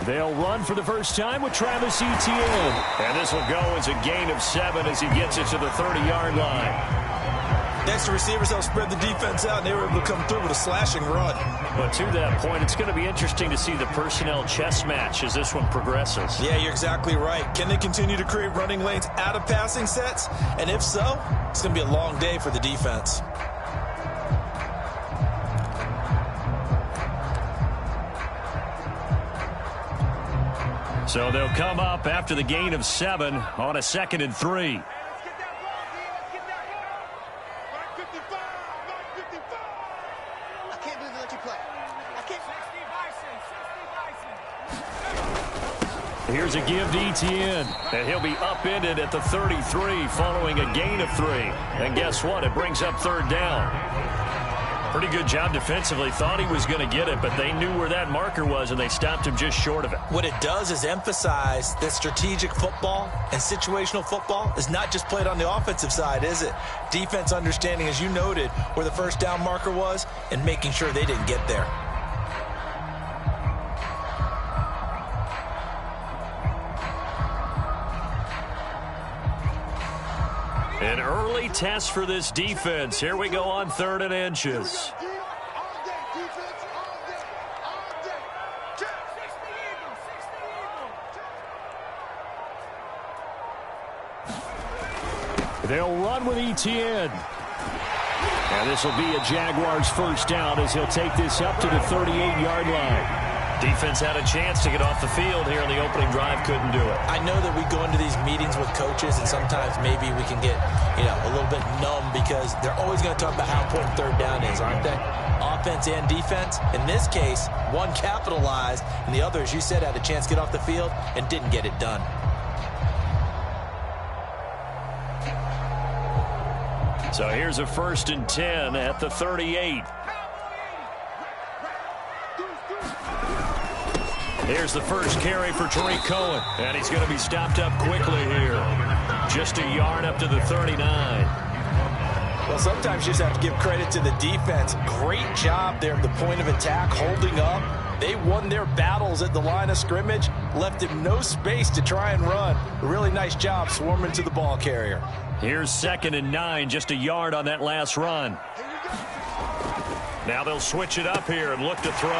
They'll run for the first time with Travis Etienne. And this will go as a gain of 7 as he gets it to the 30-yard line. Next, the receivers helped spread the defense out, and they were able to come through with a slashing run. But to that point, it's going to be interesting to see the personnel chess match as this one progresses. Yeah, you're exactly right. Can they continue to create running lanes out of passing sets? And if so, it's going to be a long day for the defense. So they'll come up after the gain of 7 on a 2nd and 3. Here's a give to Etienne, and he'll be upended at the 33 following a gain of 3. And guess what? It brings up 3rd down. Pretty good job defensively. Thought he was going to get it, but they knew where that marker was, and they stopped him just short of it. What it does is emphasize that strategic football and situational football is not just played on the offensive side, is it? Defense understanding, as you noted, where the first down marker was and making sure they didn't get there. An early test for this defense. Here we go on 3rd and inches. They'll run with Etienne. And this will be a Jaguars first down as he'll take this up to the 38-yard line. Defense had a chance to get off the field here in the opening drive, couldn't do it. I know that we go into these meetings with coaches, and sometimes maybe we can get, a little bit numb because they're always going to talk about how important 3rd down is, aren't they? Offense and defense. In this case, one capitalized, and the other, as you said, had a chance to get off the field and didn't get it done. So here's a 1st and 10 at the 38. Here's the first carry for Tariq Cohen. And he's going to be stopped up quickly here. Just a yard up to the 39. Well, sometimes you just have to give credit to the defense. Great job there at the point of attack, holding up. They won their battles at the line of scrimmage, left him no space to try and run. A really nice job swarming to the ball carrier. Here's 2nd and 9, just a yard on that last run. Now they'll switch it up here and look to throw.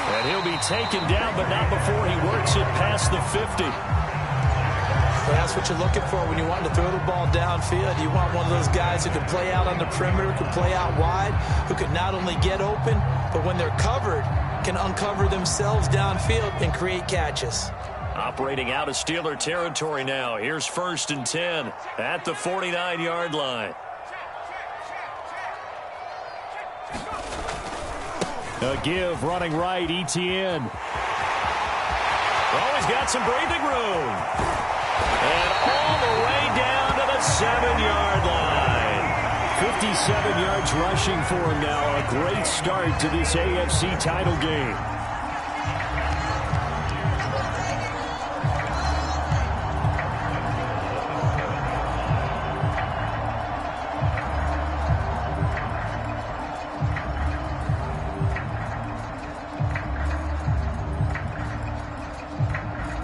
And he'll be taken down, but not before he works it past the 50. Well, that's what you're looking for when you want to throw the ball downfield. You want one of those guys who can play out on the perimeter, can play out wide, who can not only get open, but when they're covered, can uncover themselves downfield and create catches. Operating out of Steeler territory now. Here's 1st and 10 at the 49-yard line. A give running right, Etienne. Oh, he's got some breathing room. And all the way down to the 7-yard line. 57 yards rushing for him now. A great start to this AFC title game.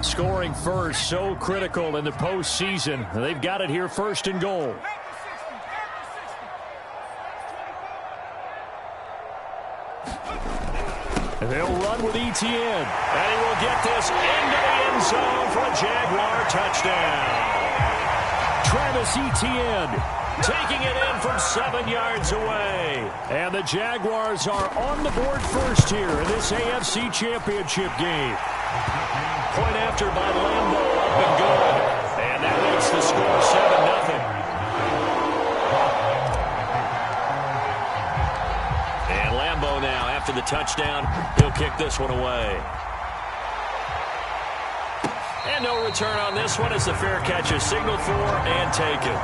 Scoring first, so critical in the postseason. They've got it here, 1st and goal. They'll run with Etienne. And he will get this into the end zone for a Jaguar touchdown. Travis Etienne taking it in from 7 yards away. And the Jaguars are on the board first here in this AFC Championship game. Point after by Lambo, up and good. And that makes the score 7-0. And Lambo now, after the touchdown, he'll kick this one away. And no return on this one as the fair catch is signaled for and taken.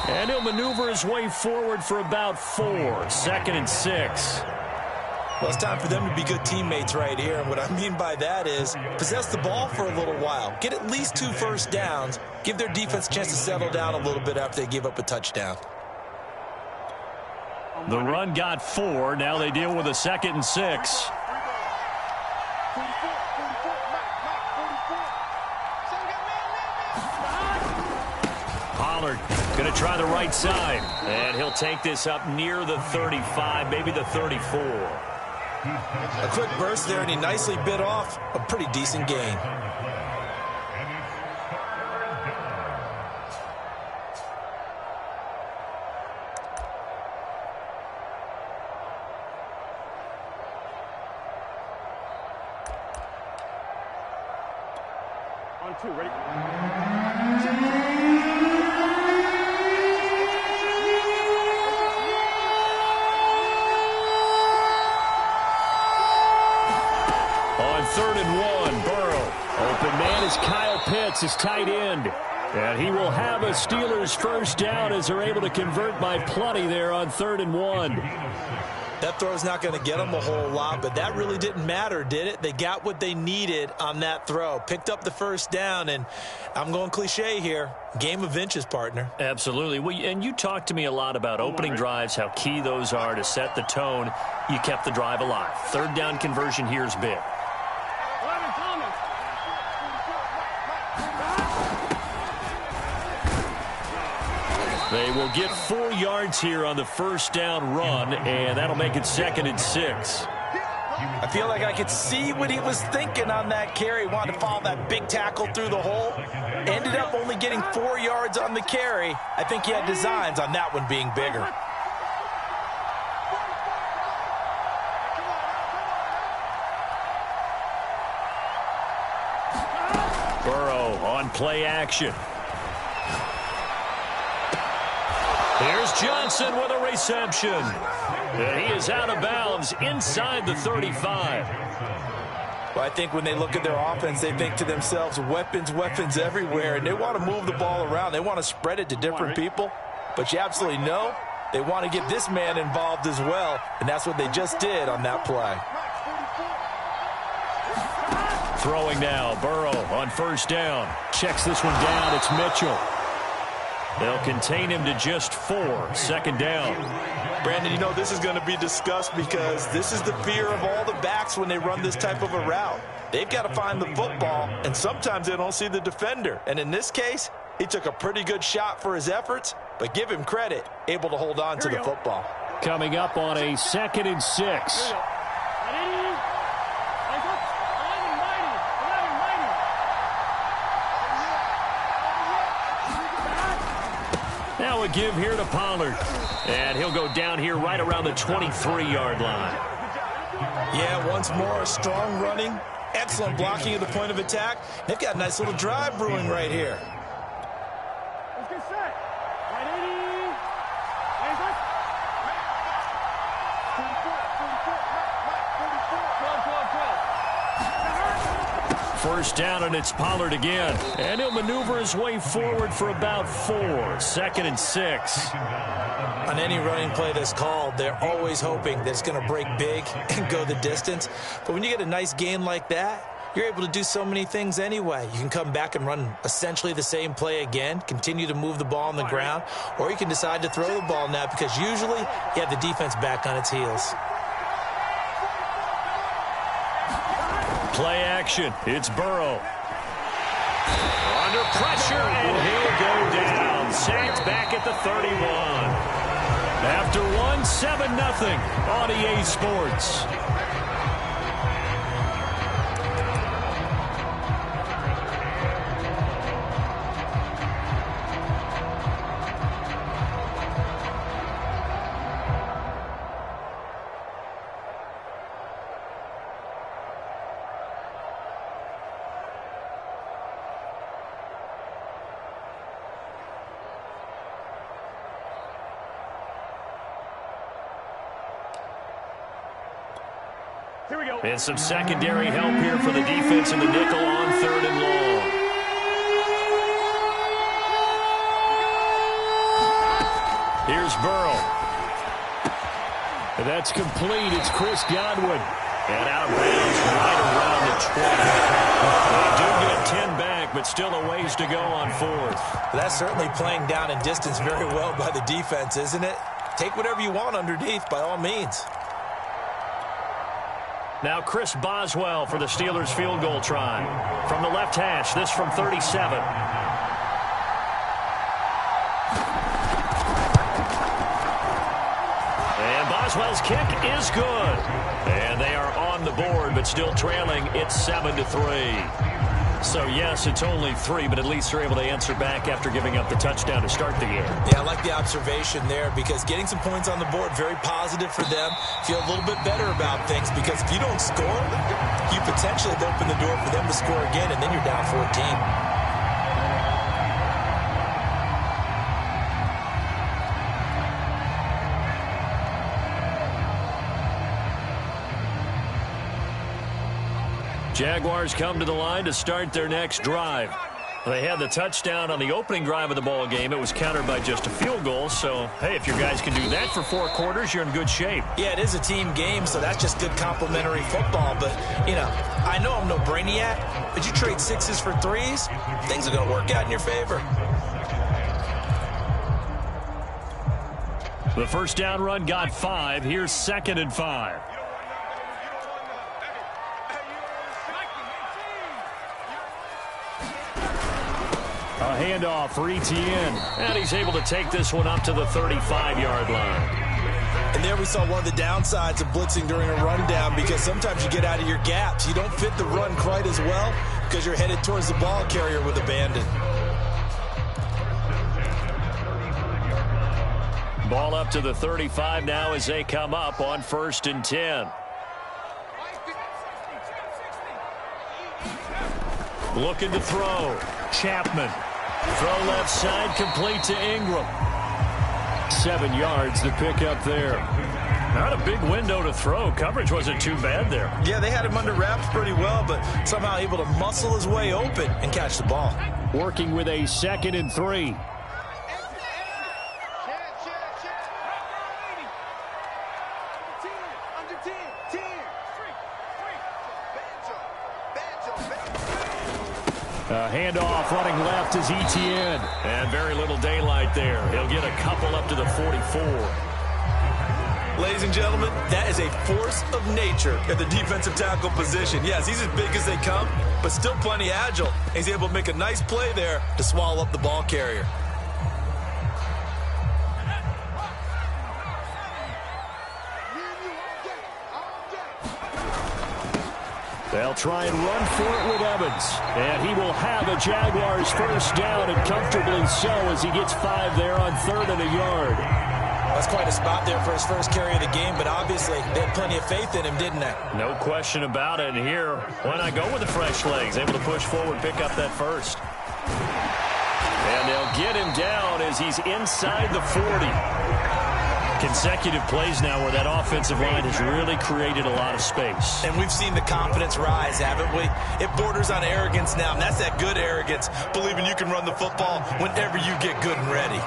And he'll maneuver his way forward for about 4. 2nd and 6. Well, it's time for them to be good teammates right here. And what I mean by that is possess the ball for a little while. Get at least 2 first downs. Give their defense a chance to settle down a little bit after they give up a touchdown. The run got 4. Now they deal with a 2nd and 6. Pollard going to try the right side. And he'll take this up near the 35, maybe the 34. A quick burst there, and he nicely bit off a pretty decent gain. On 2, ready? On 3rd and 1, Burrow. Open man is Kyle Pitts, his tight end. And he will have a Steelers first down as they're able to convert by plenty there on 3rd and 1. That throw's not going to get them a whole lot, but that really didn't matter, did it? They got what they needed on that throw. Picked up the first down, and I'm going cliche here. Game of inches, partner. Absolutely. Well, and you talked to me a lot about opening drives, how key those are to set the tone. You kept the drive alive. 3rd down conversion here is big. They will get 4 yards here on the first down run, and that'll make it 2nd and 6. I feel like I could see what he was thinking on that carry. Wanted to follow that big tackle through the hole. Ended up only getting 4 yards on the carry. I think he had designs on that one being bigger. Burrow on play action. Here's Johnson with a reception. And he is out of bounds inside the 35. Well, I think when they look at their offense, they think to themselves, weapons, weapons everywhere. And they want to move the ball around. They want to spread it to different people. But you absolutely know they want to get this man involved as well. And that's what they just did on that play. Throwing now, Burrow on first down. Checks this one down, it's Mitchell. They'll contain him to just 4, 2nd down. Brandon, you know this is going to be discussed because this is the fear of all the backs when they run this type of a route. They've got to find the football, and sometimes they don't see the defender. And in this case, he took a pretty good shot for his efforts, but give him credit, able to hold on to the football. Coming up on a 2nd and 6. Now a give here to Pollard. And he'll go down here right around the 23-yard line. Yeah, once more, strong running, excellent blocking at the point of attack. They've got a nice little drive brewing right here. Let's get set. Right 80. First down, and it's Pollard again. And he'll maneuver his way forward for about 4, 2nd and 6. On any running play that's called, they're always hoping that it's going to break big and go the distance. But when you get a nice gain like that, you're able to do so many things anyway. You can come back and run essentially the same play again, continue to move the ball on the ground, or you can decide to throw the ball now because usually you have the defense back on its heels. Play action. It's Burrow. Under pressure, and he'll go down. Sacked back at the 31. After 1, 7-0 on EA Sports. Here we go. And some secondary help here for the defense in the nickel on 3rd and long. Here's Burrow. That's complete. It's Chris Godwin. And out of bounds right around the 20. They do get 10 back, but still a ways to go on fourth. That's certainly playing down in distance very well by the defense, isn't it? Take whatever you want underneath, by all means. Now Chris Boswell for the Steelers field goal try. From the left hash, this from 37. And Boswell's kick is good. And they are on the board, but still trailing. It's 7-3. So, yes, it's only 3, but at least they're able to answer back after giving up the touchdown to start the game. Yeah, I like the observation there because getting some points on the board, very positive for them. Feel a little bit better about things because if you don't score, you potentially have opened the door for them to score again, and then you're down 14. Jaguars come to the line to start their next drive. They had the touchdown on the opening drive of the ball game. It was countered by just a field goal. So, hey, if your guys can do that for 4 quarters, you're in good shape. Yeah, it is a team game, so that's just good complimentary football. But, you know, I know I'm no brainiac, but you trade 6s for 3s, things are going to work out in your favor. The first down run got 5. Here's 2nd and 5. A handoff for Etienne. And he's able to take this one up to the 35-yard line. And there we saw one of the downsides of blitzing during a rundown because sometimes you get out of your gaps. You don't fit the run quite as well because you're headed towards the ball carrier with abandon. Ball up to the 35 now as they come up on 1st and 10. Looking to throw. Chapman. Throw left side, complete to Ingram. 7 yards to pick up there. Not a big window to throw. Coverage wasn't too bad there. Yeah, they had him under wraps pretty well, but somehow able to muscle his way open and catch the ball. Working with a 2nd and 3. Handoff running left is Etienne. And very little daylight there. He'll get a couple up to the 44. Ladies and gentlemen, that is a force of nature at the defensive tackle position. Yes, he's as big as they come, but still plenty agile. He's able to make a nice play there to swallow up the ball carrier. They'll try and run for it with Evans. And he will have a Jaguars first down, and comfortably so as he gets 5 there on 3rd and a yard. That's quite a spot there for his first carry of the game, but obviously they had plenty of faith in him, didn't they? No question about it. And here, why not go with the fresh legs? Able to push forward, pick up that first. And they'll get him down as he's inside the 40. Consecutive plays now where that offensive line has really created a lot of space. And we've seen the confidence rise, haven't we? It borders on arrogance now, and that's that good arrogance, believing you can run the football whenever you get good and ready.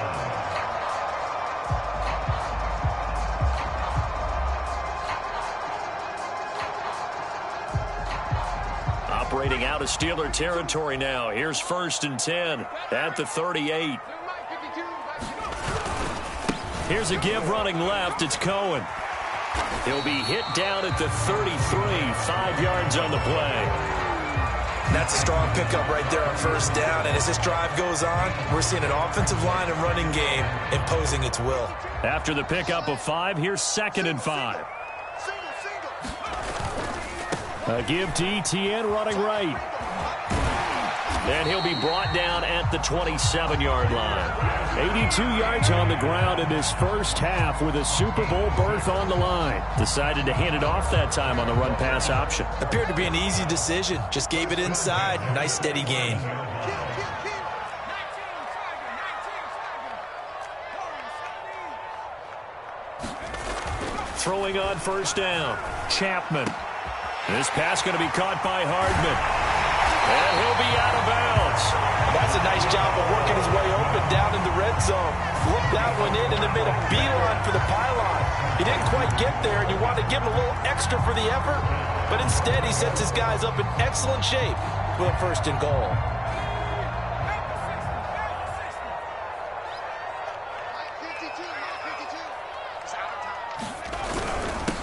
Operating out of Steeler territory now. Here's 1st and 10 at the 38. Here's a give running left. It's Cohen. He'll be hit down at the 33. 5 yards on the play. That's a strong pickup right there on first down. And as this drive goes on, we're seeing an offensive line and running game imposing its will. After the pickup of 5, here's 2nd and 5. A give to Etienne running right. And he'll be brought down at the 27-yard line. 82 yards on the ground in his first half with a Super Bowl berth on the line. Decided to hand it off that time on the run-pass option. Appeared to be an easy decision. Just gave it inside. Nice steady gain. Throwing on first down. Chapman. This pass going to be caught by Hardman. And he'll be out of bounds. That's a nice job of working his way open down in the red zone. Looked that one in and then made a there, and you want to give him a little extra for the effort, but instead he sets his guys up in excellent shape for the 1st and goal.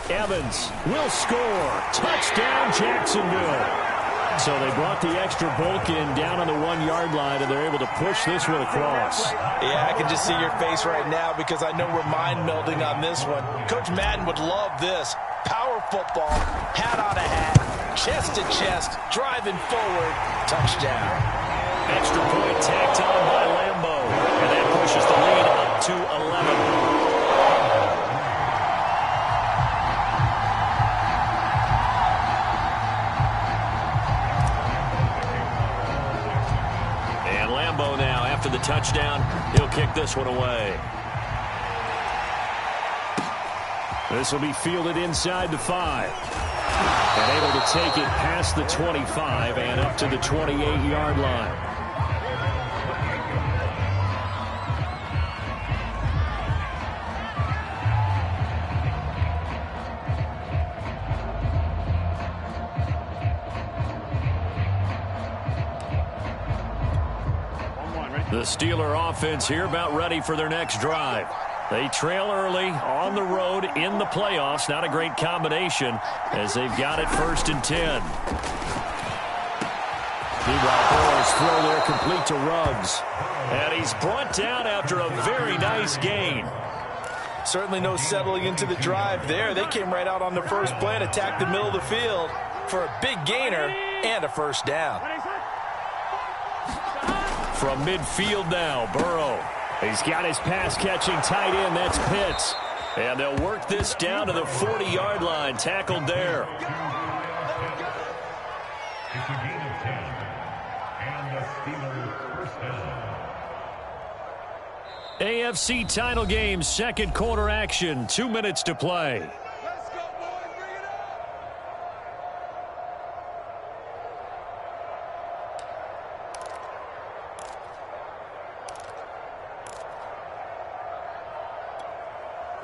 Evans will score. Touchdown, Jacksonville. So they brought the extra bulk in down on the 1-yard line, and they're able to push this one across. Yeah, I can just see your face right now because I know we're mind melding on this one. Coach Madden would love this. Power football, hat on a hat, chest to chest, driving forward, touchdown. Extra point tacked on by Lambo, and that pushes the lead up to 11. Now, after the touchdown, he'll kick this one away. This will be fielded inside the 5. And able to take it past the 25 and up to the 28-yard line. The Steeler offense here about ready for their next drive. They trail early on the road in the playoffs. Not a great combination as they've got it 1st and 10. Burrow's throw there complete to Ruggs. And he's brought down after a very nice gain. Certainly no settling into the drive there. They came right out on the first play and attacked the middle of the field for a big gainer and a 1st down. From midfield now, Burrow. He's got his pass-catching tight end. That's Pitts. And they'll work this down to the 40-yard line. Tackled there. It's a gain of 10. And the Steelers 1st down. AFC title game, 2nd quarter action. 2 minutes to play.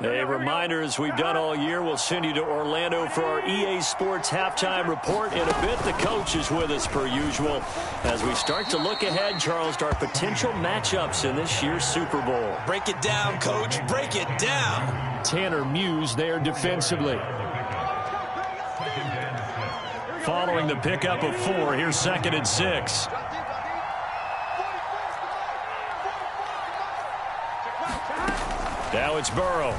A reminder, as we've done all year, we'll send you to Orlando for our EA Sports halftime report. In a bit, the coach is with us per usual as we start to look ahead, Charles, to our potential matchups in this year's Super Bowl. Break it down, Coach. Break it down. Tanner Muse there defensively. Following the pickup of 4, here's 2nd and 6. Now it's Burrow.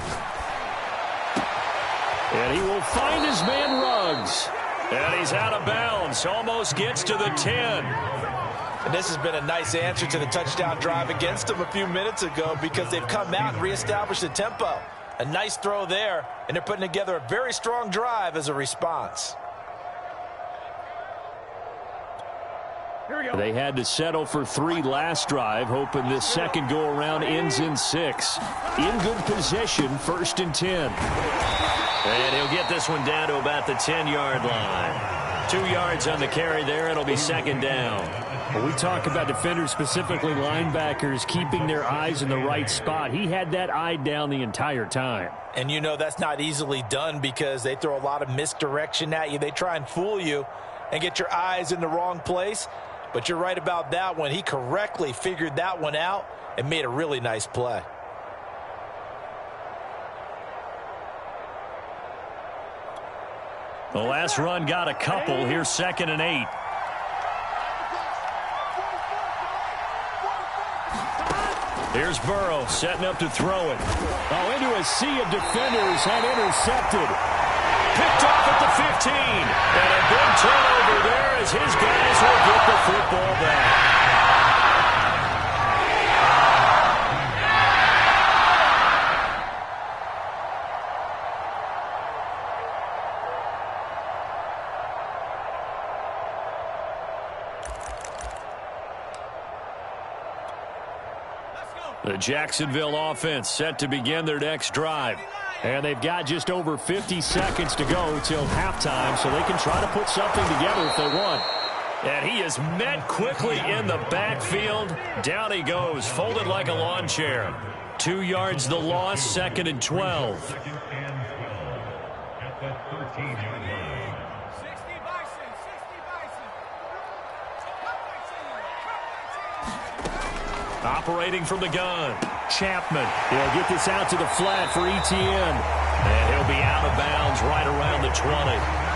And he will find his man Ruggs. And he's out of bounds. Almost gets to the 10. And this has been a nice answer to the touchdown drive against them a few minutes ago because they've come out and reestablished the tempo. A nice throw there, and they're putting together a very strong drive as a response. They had to settle for 3 last drive, hoping this second go-around ends in 6. In good position, 1st and 10. And he'll get this one down to about the 10-yard line. 2 yards on the carry there. It'll be 2nd down. When we talk about defenders, specifically linebackers, keeping their eyes in the right spot, he had that eye down the entire time. And you know that's not easily done because they throw a lot of misdirection at you. They try and fool you and get your eyes in the wrong place. But you're right about that one. He correctly figured that one out and made a really nice play. The last run got a couple. Here's 2nd and 8. Here's Burrow setting up to throw it. Oh, into a sea of defenders and intercepted. Picked off at the 15. And a big turnover there as his guys will get the football back. The Jacksonville offense set to begin their next drive. And they've got just over 50 seconds to go till halftime, so they can try to put something together if they want. And he is met quickly in the backfield. Down he goes, folded like a lawn chair. 2 yards the loss, 2nd and 12. 14-yard line. 60 Bison, 60 Bison. Operating from the gun, Chapman. He'll get this out to the flat for Etienne. And he'll be out of bounds right around the 20.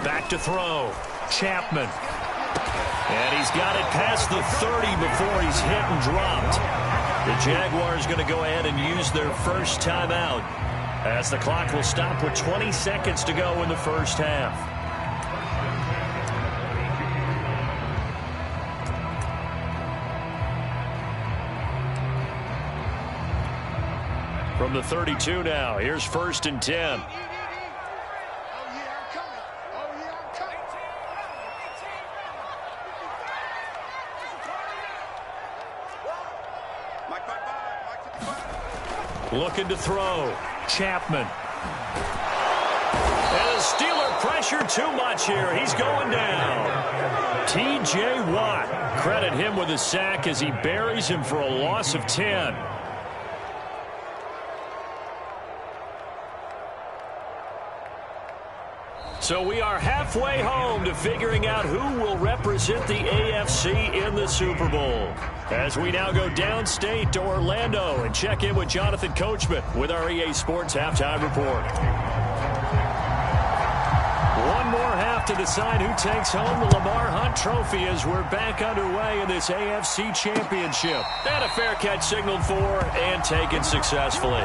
Back to throw. Chapman. And he's got it past the 30 before he's hit and dropped. The Jaguars going to go ahead and use their first timeout as the clock will stop with 20 seconds to go in the first half. From the 32 now, here's 1st and 10. Looking to throw. Chapman. And the Steeler pressure too much here. He's going down. T.J. Watt. Credit him with a sack as he buries him for a loss of 10. So we are halfway home to figuring out who will represent the AFC in the Super Bowl. As we now go downstate to Orlando and check in with Jonathan Coachman with our EA Sports Halftime Report. One more half to decide who takes home the Lamar Hunt Trophy as we're back underway in this AFC Championship. And a fair catch signaled for and taken successfully.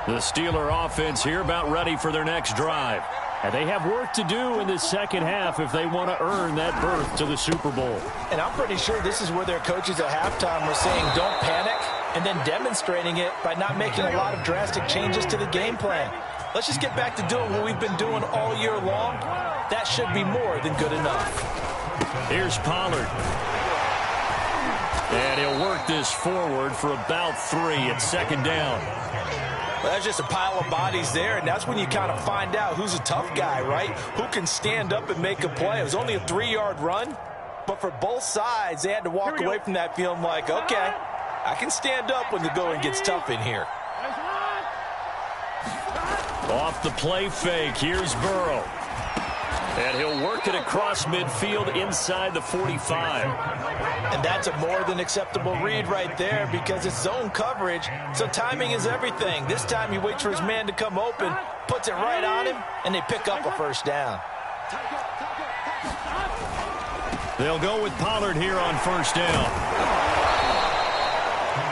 The Steeler offense here about ready for their next drive. And they have work to do in this second half if they want to earn that berth to the Super Bowl. And I'm pretty sure this is where their coaches at halftime were saying don't panic, and then demonstrating it by not making a lot of drastic changes to the game plan. Let's just get back to doing what we've been doing all year long. That should be more than good enough. Here's Pollard. And he'll work this forward for about 3 at 2nd down. Well, that's just a pile of bodies there, and that's when you kind of find out who's a tough guy, right? Who can stand up and make a play. It was only a 3-yard run, but for both sides, they had to walk away from that feeling like, okay, I can stand up when the going gets tough in here. Off the play fake, here's Burrow. And he'll work it across midfield inside the 45. And that's a more than acceptable read right there because it's zone coverage, so timing is everything. This time he waits for his man to come open, puts it right on him, and they pick up a 1st down. They'll go with Pollard here on 1st down.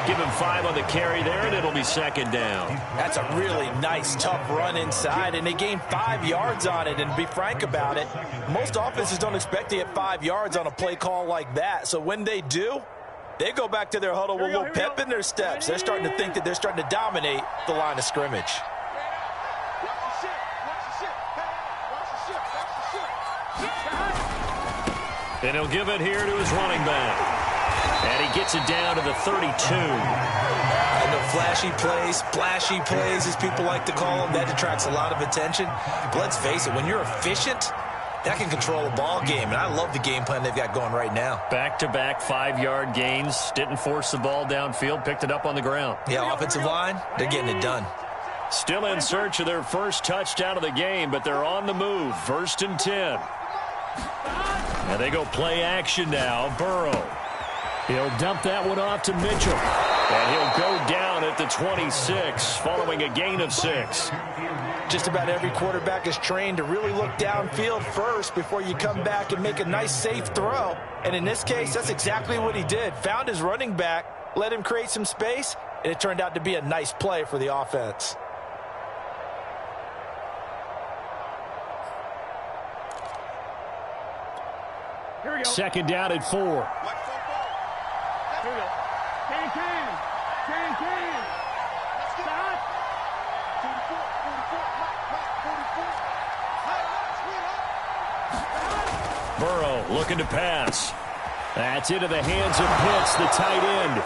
Give him 5 on the carry there, and it'll be 2nd down. That's a really nice, tough run inside, and they gained 5 yards on it. And to be frank about it, most offenses don't expect to get 5 yards on a play call like that. So when they do, they go back to their huddle with a little pep in their steps. They're starting to think that they're starting to dominate the line of scrimmage. And he'll give it here to his running back. And he gets it down to the 32. I know flashy plays, splashy plays, as people like to call them, that attracts a lot of attention. But let's face it, when you're efficient, that can control a ball game. And I love the game plan they've got going right now. Back-to-back 5-yard gains. Didn't force the ball downfield. Picked it up on the ground. Yeah, offensive line, they're getting it done. Still in search of their first touchdown of the game, but they're on the move. 1st and 10. And they go play action now. Burrow. He'll dump that one off to Mitchell. And he'll go down at the 26 following a gain of 6. Just about every quarterback is trained to really look downfield first before you come back and make a nice, safe throw. And in this case, that's exactly what he did. Found his running back, let him create some space, and it turned out to be a nice play for the offense. Here we go. 2nd down at 4. Here we go. Can. Stop. 44. Burrow looking to pass. That's into the hands of Pitts, the tight end.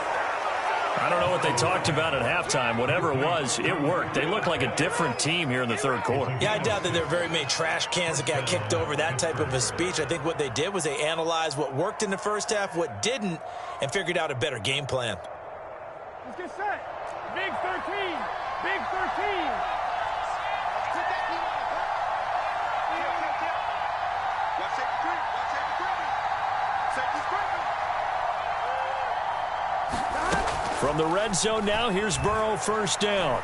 I don't know what they talked about at halftime. Whatever it was, it worked. They look like a different team here in the third quarter. Yeah, I doubt that there are very many trash cans that got kicked over, that type of a speech. I think what they did was they analyzed what worked in the first half, what didn't, and figured out a better game plan. Let's get set. Big 13. Big 13. From the red zone now, here's Burrow, first down.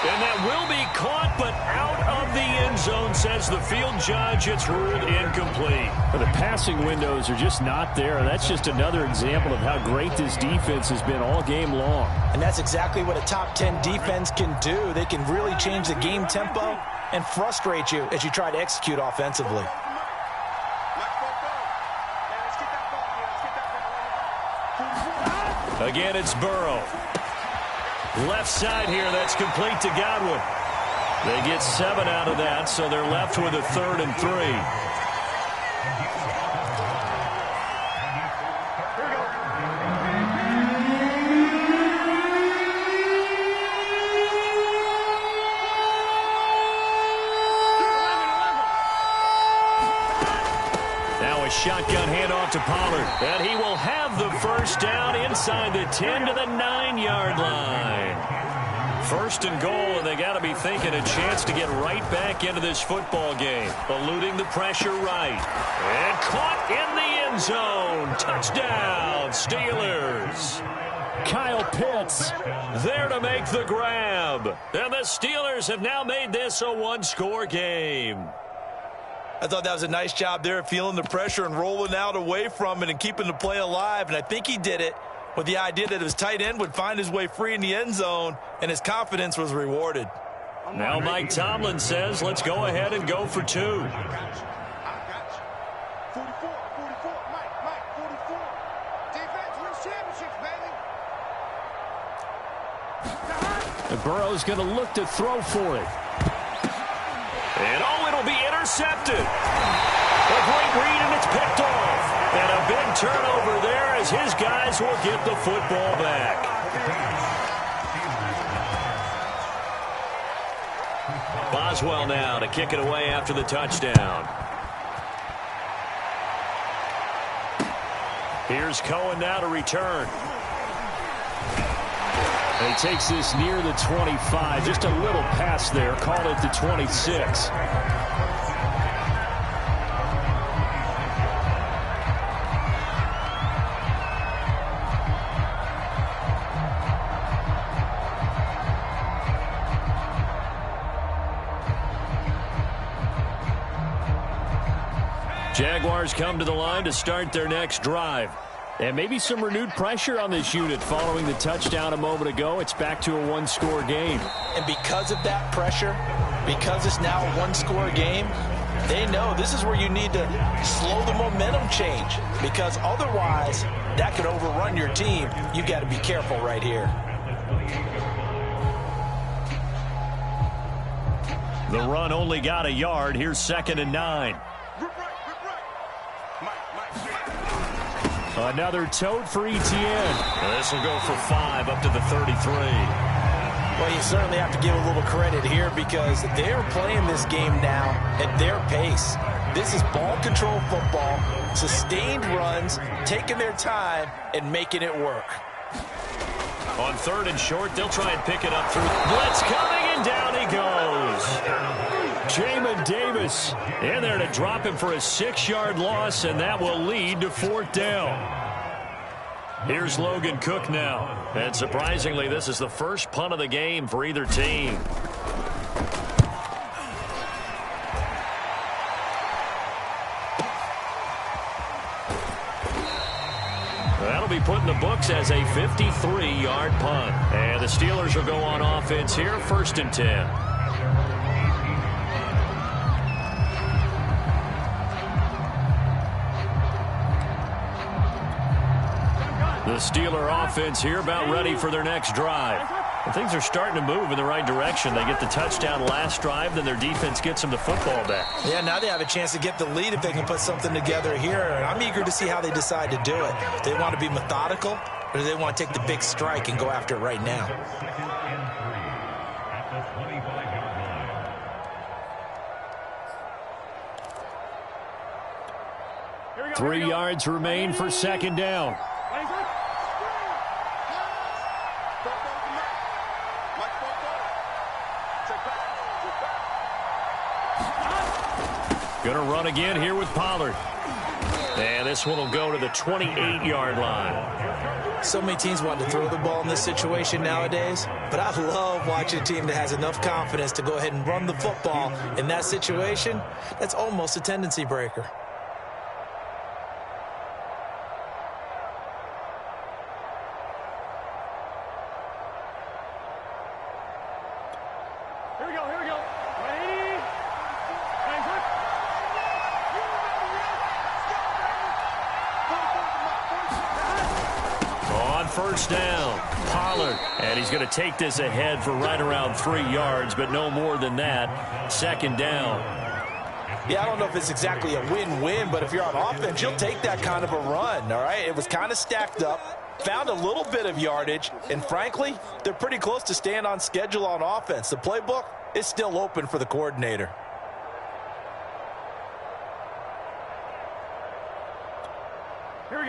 And that will be caught, but out of the end zone, says the field judge. It's ruled incomplete. The passing windows are just not there. That's just another example of how great this defense has been all game long. And that's exactly what a top 10 defense can do. They can really change the game tempo and frustrate you as you try to execute offensively. Again, it's Burrow. Left side here, that's complete to Godwin. They get 7 out of that, so they're left with a 3rd and 3. Now a shotgun handoff to Pollard, and he will have the first down inside the 10 to the 9-yard line. First and goal, and they got to be thinking a chance to get right back into this football game. Eluding the pressure right. And caught in the end zone. Touchdown, Steelers. Kyle Pitts there to make the grab. And the Steelers have now made this a one-score game. I thought that was a nice job there, feeling the pressure and rolling out away from it and keeping the play alive. And I think he did it with the idea that his tight end would find his way free in the end zone, and his confidence was rewarded. Now Mike Tomlin says, let's go ahead and go for 2. 44, 44, Mike, 44. Defense wins championships, baby. And Burrow's going to look to throw for it. And it'll be intercepted. A great read, and it's picked off. And a big turnover there as his guys will get the football back. Boswell now to kick it away after the touchdown. Here's Cohen now to return. And he takes this near the 25. Just a little pass there. Call it the 26. Jaguars come to the line to start their next drive. And maybe some renewed pressure on this unit following the touchdown a moment ago. It's back to a one-score game. And because of that pressure, because it's now a one-score game, they know this is where you need to slow the momentum change, because otherwise that could overrun your team. You've got to be careful right here. The run only got a yard. Here's 2nd and 9. Another tote for ETN. This will go for 5 up to the 33. Well, you certainly have to give a little credit here because they're playing this game now at their pace. This is ball control football, sustained runs, taking their time and making it work. On 3rd and short, they'll try and pick it up through. Blitz coming, and down he goes. Jamin Davis in there to drop him for a 6-yard loss, and that will lead to 4th down. Here's Logan Cook now. And surprisingly, this is the first punt of the game for either team. That'll be put in the books as a 53-yard punt. And the Steelers will go on offense here, 1st and 10. The Steeler offense here about ready for their next drive. Well, things are starting to move in the right direction. They get the touchdown last drive, then their defense gets them the football back. Yeah, now they have a chance to get the lead if they can put something together here. And I'm eager to see how they decide to do it. Do they want to be methodical, or do they want to take the big strike and go after it right now? 2nd and 3 at the 25-yard line. 3 yards remain for 2nd down. Going to run again here with Pollard. And this one will go to the 28-yard line. So many teams want to throw the ball in this situation nowadays, but I love watching a team that has enough confidence to go ahead and run the football in that situation. That's almost a tendency breaker. First down, Pollard, and he's going to take this ahead for right around 3 yards, but no more than that. 2nd down. Yeah, I don't know if it's exactly a win-win, but if you're on offense, you'll take that kind of a run, all right? It was kind of stacked up, found a little bit of yardage, and frankly, they're pretty close to staying on schedule on offense. The playbook is still open for the coordinator.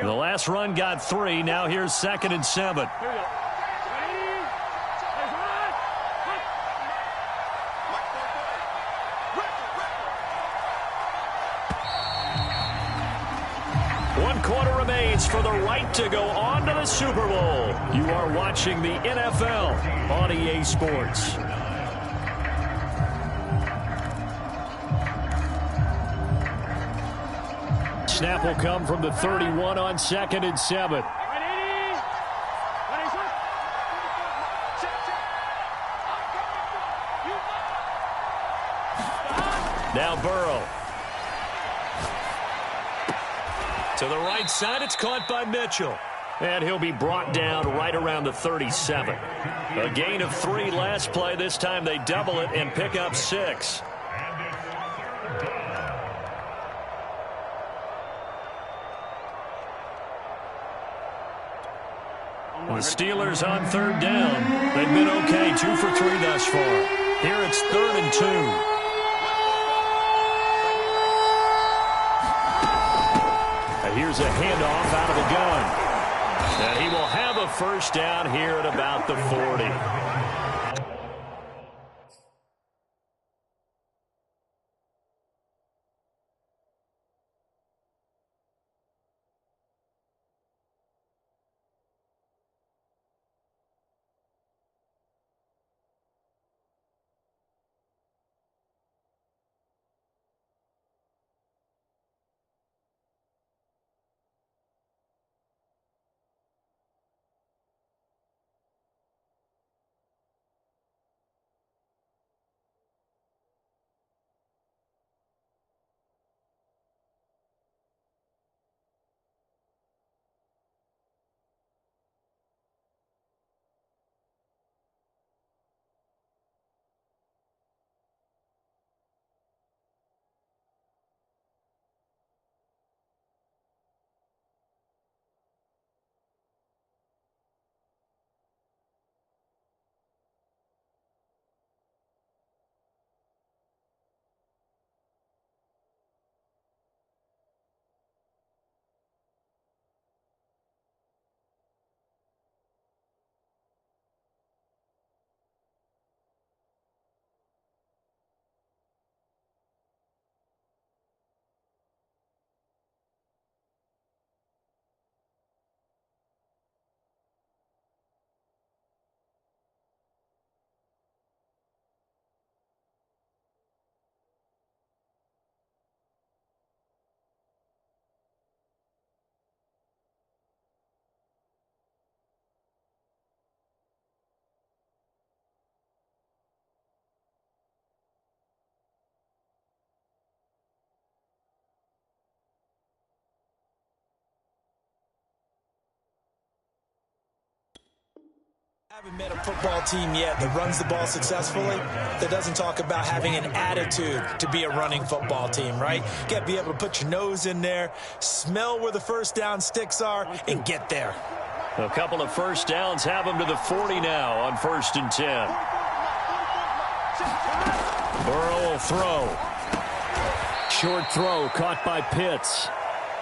The last run got 3. Now here's 2nd and 7. One quarter remains for the right to go on to the Super Bowl. You are watching the NFL on EA Sports. Snap will come from the 31 on 2nd and 7. Now Burrow. To the right side, it's caught by Mitchell. And he'll be brought down right around the 37. A gain of 3 last play. This time they double it and pick up 6. The Steelers on 3rd down. They've been okay, 2 for 3 thus far. Here it's 3rd and 2. And here's a handoff out of the gun. And he will have a first down here at about the 40. I haven't met a football team yet that runs the ball successfully that doesn't talk about having an attitude to be a running football team, right? You got to be able to put your nose in there, smell where the first down sticks are, and get there. A couple of first downs have them to the 40 now on 1st and 10. Burrow will throw. Short throw caught by Pitts.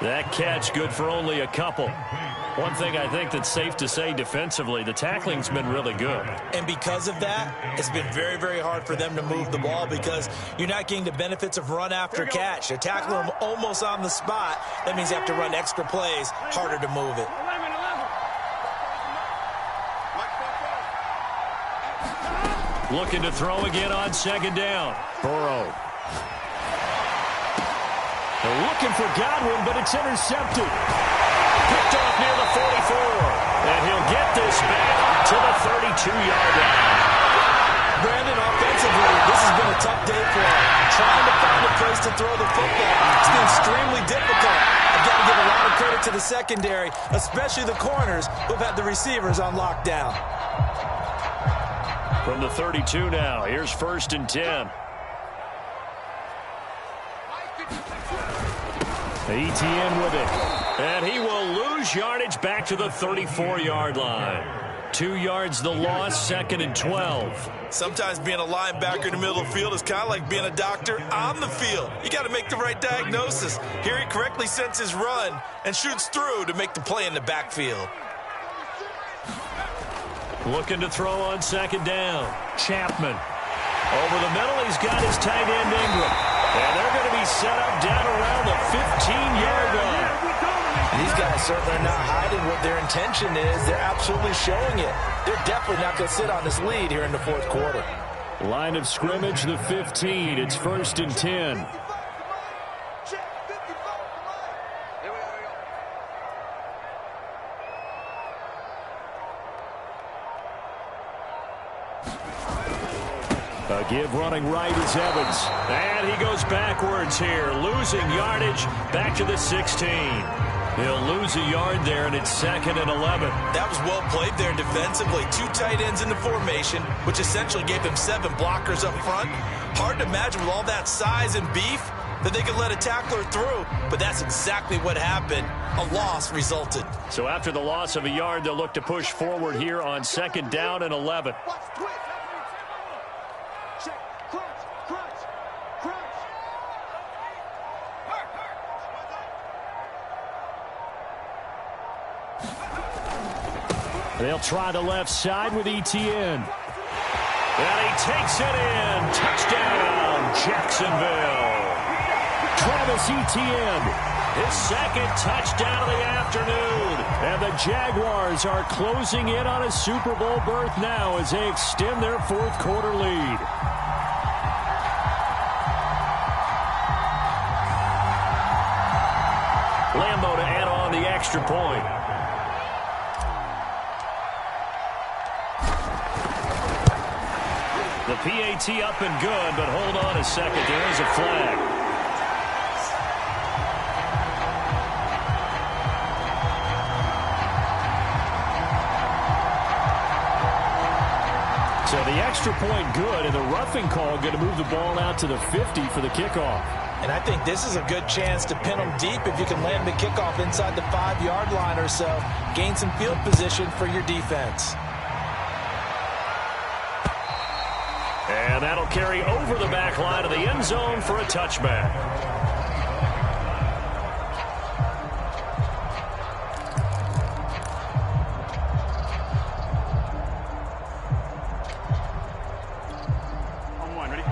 That catch good for only a couple. One thing I think that's safe to say defensively, the tackling's been really good. And because of that, it's been very, very hard for them to move the ball because you're not getting the benefits of run after catch. They're tackling them almost on the spot. That means you have to run extra plays, harder to move it. Looking to throw again on 2nd down. Burrow. They're looking for Godwin, but it's intercepted. Picked off near the 44. And he'll get this back to the 32-yard line. Brandon, offensively, this has been a tough day for him. Trying to find a place to throw the football. It's been extremely difficult. I've got to give a lot of credit to the secondary, especially the corners who've had the receivers on lockdown. From the 32 now, here's 1st and 10. Etienne with it. And he will lose yardage back to the 34-yard line. 2 yards the loss, 2nd and 12. Sometimes being a linebacker in the middle of the field is kind of like being a doctor on the field. You got to make the right diagnosis. Here he correctly sends his run and shoots through to make the play in the backfield. Looking to throw on 2nd down. Chapman. Over the middle, he's got his tight end Ingram. And they're going to be set up down around the 15-yard line. These guys certainly are not hiding what their intention is. They're absolutely showing it. They're definitely not going to sit on this lead here in the 4th quarter. Line of scrimmage, the 15. It's 1st and 10. A give running right is Evans. And he goes backwards here, losing yardage back to the 16. He'll lose a yard there, and it's 2nd and 11. That was well played there defensively. 2 tight ends in the formation, which essentially gave them 7 blockers up front. Hard to imagine with all that size and beef that they could let a tackler through, but that's exactly what happened. A loss resulted. So after the loss of a yard, they'll look to push forward here on 2nd down and 11. They'll try the left side with Etienne. And he takes it in. Touchdown, Jacksonville. Travis Etienne, his 2nd touchdown of the afternoon. And the Jaguars are closing in on a Super Bowl berth now as they extend their 4th quarter lead. Lambeau to add on the extra point. The PAT up and good, but hold on a second. There is a flag. So the extra point good, and the roughing call going to move the ball out to the 50 for the kickoff. And I think this is a good chance to pin them deep if you can land the kickoff inside the 5-yard line or so. Gain some field position for your defense. And that'll carry over the back line of the end zone for a touchback. On 1, ready?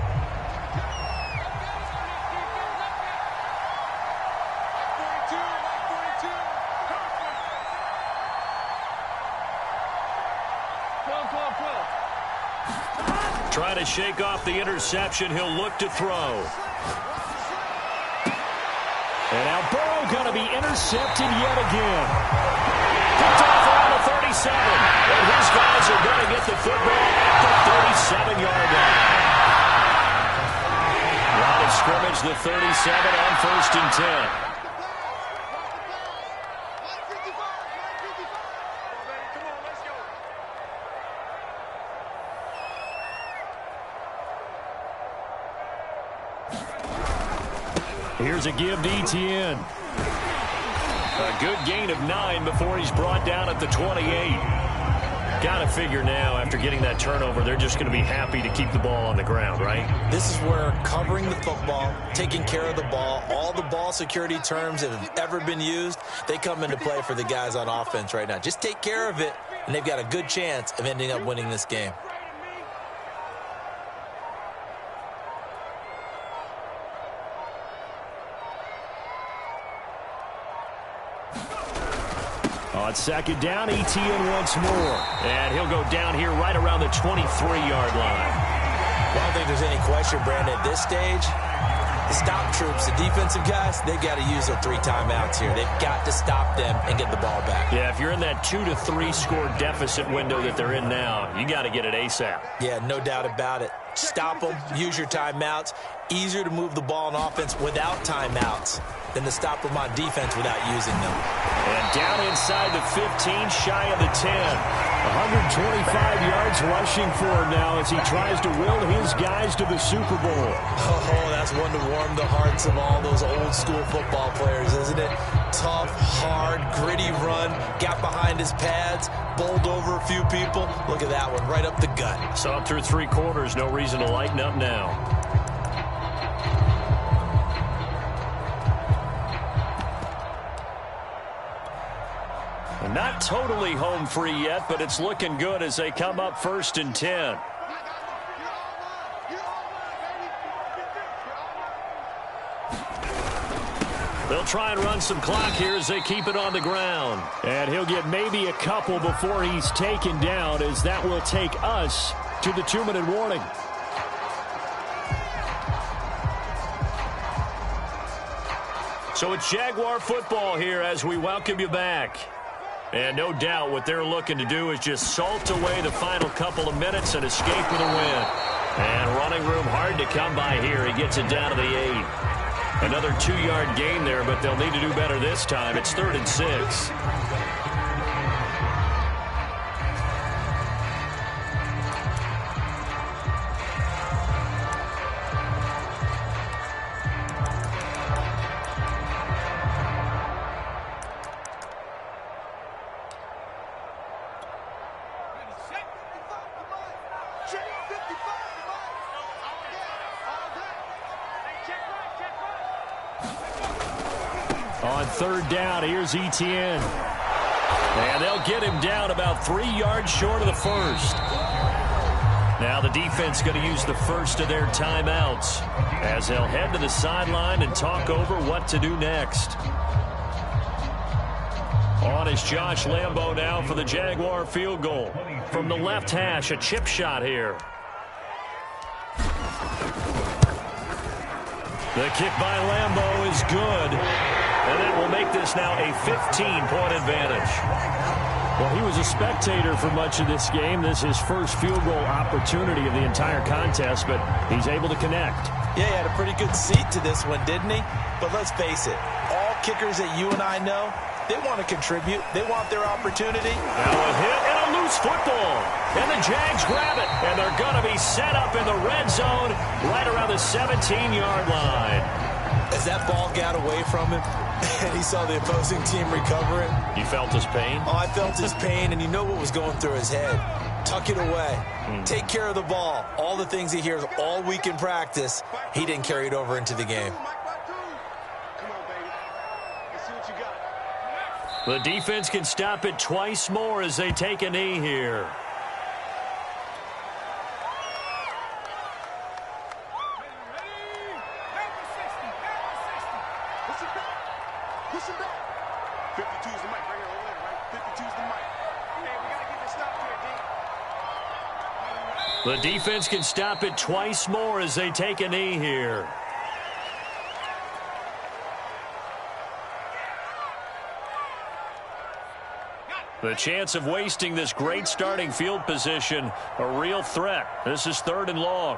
Try to shake off the interception. He'll look to throw. And now Burrow going to be intercepted yet again. Picked off around the 37. And his guys are going to get the football at the 37-yard line. Line of scrimmage, the 37 on 1st and 10. Here's a give to Etienne. A good gain of 9 before he's brought down at the 28. Got to figure now, after getting that turnover, they're just going to be happy to keep the ball on the ground, right? This is where covering the football, taking care of the ball, all the ball security terms that have ever been used, they come into play for the guys on offense right now. Just take care of it, and they've got a good chance of ending up winning this game. On second down, Etienne once more. And he'll go down here right around the 23-yard line. Well, I don't think there's any question, Brandon, at this stage, the stop troops, the defensive guys, they've got to use their 3 timeouts here. They've got to stop them and get the ball back. Yeah, if you're in that 2 to 3 score deficit window that they're in now, you got to get it ASAP. Yeah, no doubt about it. Stop them, use your timeouts. Easier to move the ball on offense without timeouts than to stop them on defense without using them. And down inside the 15, shy of the 10. 125 yards rushing for him now as he tries to will his guys to the Super Bowl. Oh, that's one to warm the hearts of all those old-school football players, isn't it? Tough, hard, gritty run, got behind his pads, bowled over a few people. Look at that one, right up the gut. Saw it through 3 quarters, no reason to lighten up now. Not totally home free yet, but it's looking good as they come up 1st and 10. They'll try and run some clock here as they keep it on the ground. And he'll get maybe a couple before he's taken down, as that will take us to the 2-minute warning. So it's Jaguar football here as we welcome you back. And no doubt what they're looking to do is just salt away the final couple of minutes and escape with a win. And running room hard to come by here. He gets it down to the 8. Another 2-yard gain there, but they'll need to do better this time. It's 3rd and 6. On 3rd down, here's Etienne. And they'll get him down about 3 yards short of the 1st. Now the defense going to use the first of their timeouts as they'll head to the sideline and talk over what to do next. On is Josh Lambo now for the Jaguar field goal. From the left hash, a chip shot here. The kick by Lambo is good. And that will make this now a 15-point advantage. Well, he was a spectator for much of this game. This is his first field goal opportunity of the entire contest, but he's able to connect. Yeah, he had a pretty good seat to this one, didn't he? But let's face it, all kickers that you and I know, they want to contribute. They want their opportunity. Now a hit and a loose football. And the Jags grab it. And they're going to be set up in the red zone right around the 17-yard line. As that ball got away from him, and he saw the opposing team recover it. You felt his pain? Oh, I felt his pain, and you know what was going through his head. Tuck it away. Take care of the ball. All the things he hears all week in practice, he didn't carry it over into the game. The defense can stop it twice more as they take a knee here. The defense can stop it twice more as they take a knee here. The chance of wasting this great starting field position, a real threat. This is 3rd and long.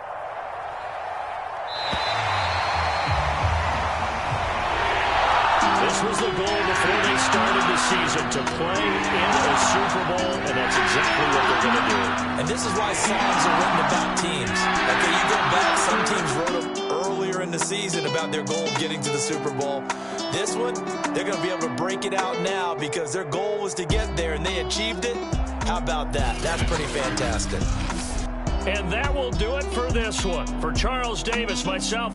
This was the goal before they started the season, to play in a Super Bowl, and that's exactly what they're going to do. And this is why songs are written about teams. Okay, you go back, some teams wrote them earlier in the season. conversation about their goal of getting to the Super Bowl. This one, they're going to be able to break it out now because their goal was to get there, and they achieved it. How about that? That's pretty fantastic. And that will do it for this one. For Charles Davis, myself,